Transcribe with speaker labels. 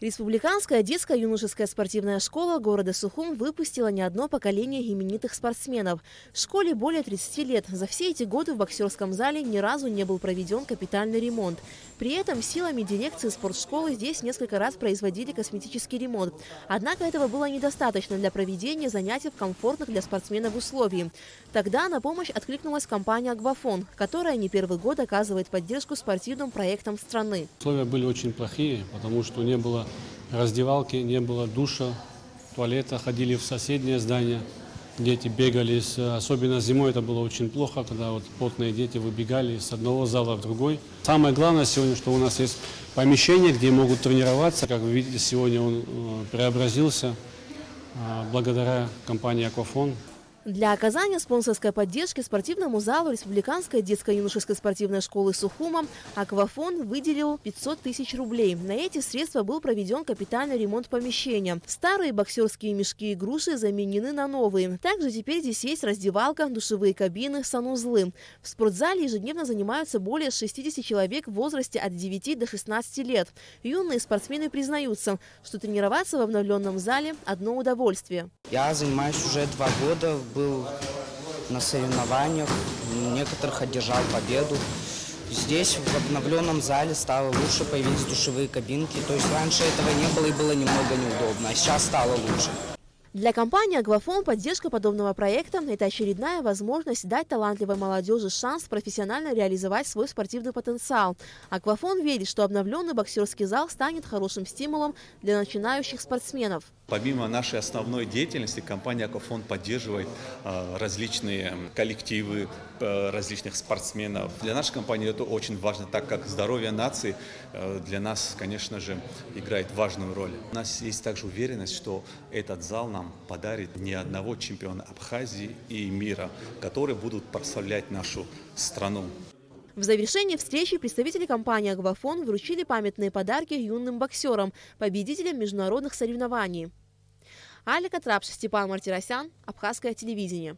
Speaker 1: Республиканская детско-юношеская спортивная школа города Сухум выпустила не одно поколение именитых спортсменов. В школе более 30 лет. За все эти годы в боксерском зале ни разу не был проведен капитальный ремонт. При этом силами дирекции спортшколы здесь несколько раз производили косметический ремонт. Однако этого было недостаточно для проведения занятий в комфортных для спортсменов условиях. Тогда на помощь откликнулась компания «Аквафон», которая не первый год оказывает поддержку спортивным проектам страны.
Speaker 2: Условия были очень плохие, потому что не было раздевалки, не было душа, туалета, ходили в соседнее здание. Дети бегали, особенно зимой это было очень плохо, когда вот плотные дети выбегали с одного зала в другой. Самое главное сегодня, что у нас есть помещение, где могут тренироваться. Как вы видите, сегодня он преобразился благодаря компании «Аквафон».
Speaker 1: Для оказания спонсорской поддержки спортивному залу Республиканской детско-юношеской спортивной школы Сухума «Аквафон» выделил 500 тысяч рублей. На эти средства был проведен капитальный ремонт помещения. Старые боксерские мешки и груши заменены на новые. Также теперь здесь есть раздевалка, душевые кабины, санузлы. В спортзале ежедневно занимаются более 60 человек в возрасте от 9 до 16 лет. Юные спортсмены признаются, что тренироваться в обновленном зале – одно удовольствие.
Speaker 3: Я занимаюсь уже 2 года, был на соревнованиях, некоторых одержал победу. Здесь, в обновленном зале, стало лучше, появились душевые кабинки. То есть раньше этого не было и было немного неудобно, а сейчас стало лучше.
Speaker 1: Для компании «Аквафон» поддержка подобного проекта – это очередная возможность дать талантливой молодежи шанс профессионально реализовать свой спортивный потенциал. «Аквафон» верит, что обновленный боксерский зал станет хорошим стимулом для начинающих спортсменов.
Speaker 4: Помимо нашей основной деятельности, компания «Аквафон» поддерживает различные коллективы, различных спортсменов. Для нашей компании это очень важно, так как здоровье нации для нас, конечно же, играет важную роль. У нас есть также уверенность, что этот зал нам подарит не одного чемпиона Абхазии и мира, которые будут прославлять нашу страну.
Speaker 1: В завершении встречи представители компании «Аквафон» вручили памятные подарки юным боксерам, победителям международных соревнований. Алика Трапша, Степан Мартиросян, Абхазское телевидение.